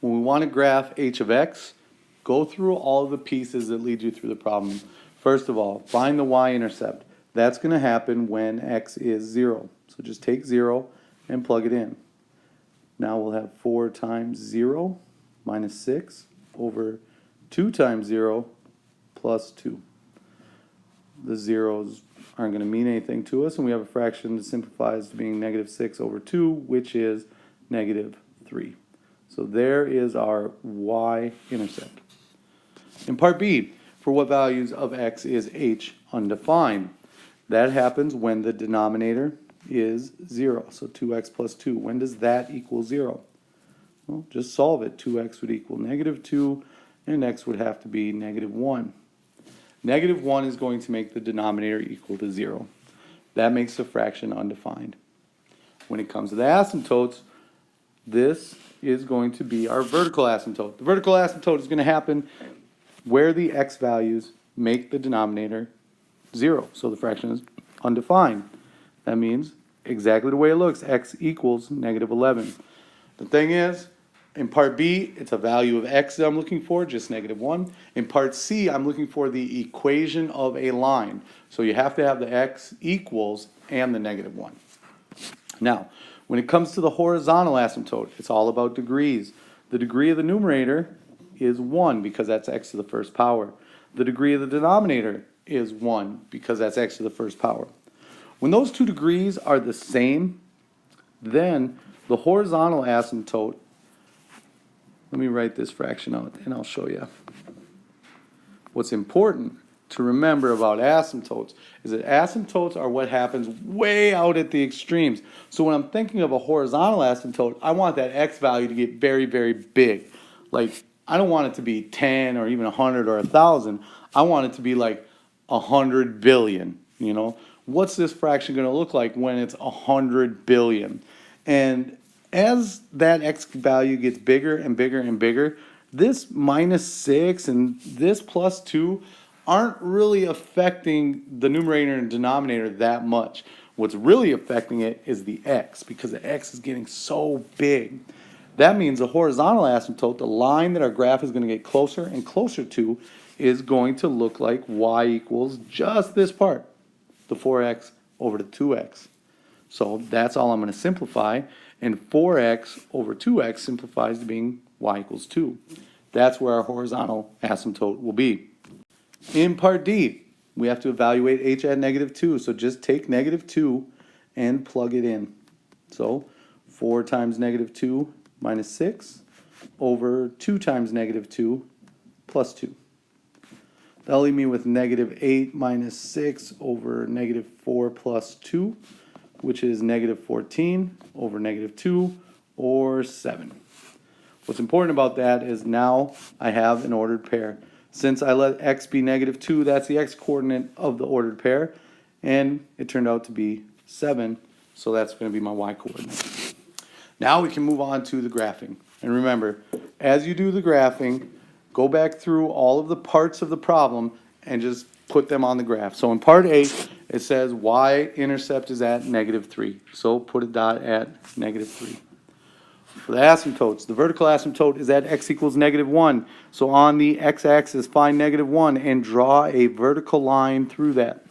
when we want to graph h of x, go through all of the pieces that lead you through the problem. First of all, find the y-intercept. That's going to happen when x is 0. So just take 0 and plug it in. Now we'll have 4 times 0 minus 6 over 2 times 0 plus 2. The zeros aren't going to mean anything to us, and we have a fraction that simplifies to being negative 6 over 2, which is negative 3. So there is our y-intercept. In part B, for what values of x is h undefined? That happens when the denominator is 0. So 2x plus 2. When does that equal 0? Well, just solve it. 2x would equal negative 2, and x would have to be negative 1. Negative 1 is going to make the denominator equal to 0. That makes the fraction undefined. When it comes to the asymptotes, this is going to be our vertical asymptote. The vertical asymptote is going to happen where the x values make the denominator 0. So the fraction is undefined. That means exactly the way it looks, x equals negative 11. The thing is, in part B, it's a value of x that I'm looking for, just negative 1. In part C, I'm looking for the equation of a line. So you have to have the x equals and the negative 1. Now, when it comes to the horizontal asymptote, it's all about degrees. The degree of the numerator is 1 because that's x to the first power. The degree of the denominator is 1 because that's x to the first power. When those two degrees are the same, then the horizontal asymptote, let me write this fraction out and I'll show you. What's important to remember about asymptotes is that asymptotes are what happens way out at the extremes. So when I'm thinking of a horizontal asymptote, I want that x value to get very, very big. Like, I don't want it to be 10 or even 100 or 1,000. I want it to be like 100 billion, you know. What's this fraction going to look like when it's 100 billion? And as that x value gets bigger and bigger and bigger, this minus 6 and this plus 2 aren't really affecting the numerator and denominator that much. What's really affecting it is the x, because the x is getting so big. That means the horizontal asymptote, the line that our graph is going to get closer and closer to, is going to look like y equals just this part, the 4x over the 2x. So that's all I'm going to simplify, and 4x over 2x simplifies to being y equals 2. That's where our horizontal asymptote will be. In part D, we have to evaluate h at negative 2, so just take negative 2 and plug it in. So 4 times negative 2 minus 6 over 2 times negative 2 plus 2. That'll leave me with negative 8 minus 6 over negative 4 plus 2, which is negative 14 over negative 2, or 7. What's important about that is now I have an ordered pair. Since I let x be negative 2, that's the x-coordinate of the ordered pair, and it turned out to be 7, so that's going to be my y-coordinate. Now we can move on to the graphing. And remember, as you do the graphing, go back through all of the parts of the problem and just put them on the graph. So in part A, it says y-intercept is at negative 3. So put a dot at negative 3. For the asymptotes, the vertical asymptote is at x equals negative 1. So on the x-axis, find negative 1 and draw a vertical line through that.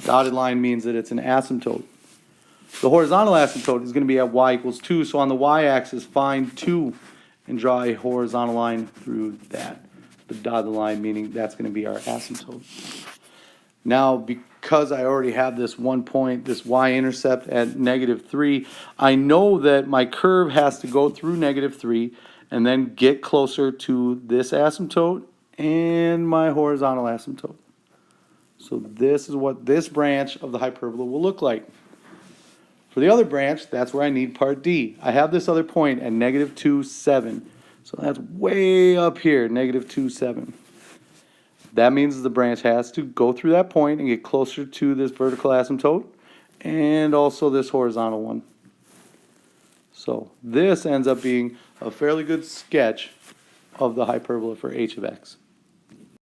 Dotted line means that it's an asymptote. The horizontal asymptote is going to be at y equals 2. So on the y-axis, find 2 and draw a horizontal line through that. The dotted line meaning that's going to be our asymptote. Now, because I already have this one point, this y-intercept at negative 3, I know that my curve has to go through negative 3 and then get closer to this asymptote and my horizontal asymptote. So this is what this branch of the hyperbola will look like. For the other branch, that's where I need part D. I have this other point at negative 2, 7. So that's way up here, negative 2, 7. That means the branch has to go through that point and get closer to this vertical asymptote and also this horizontal one. So this ends up being a fairly good sketch of the hyperbola for h of x.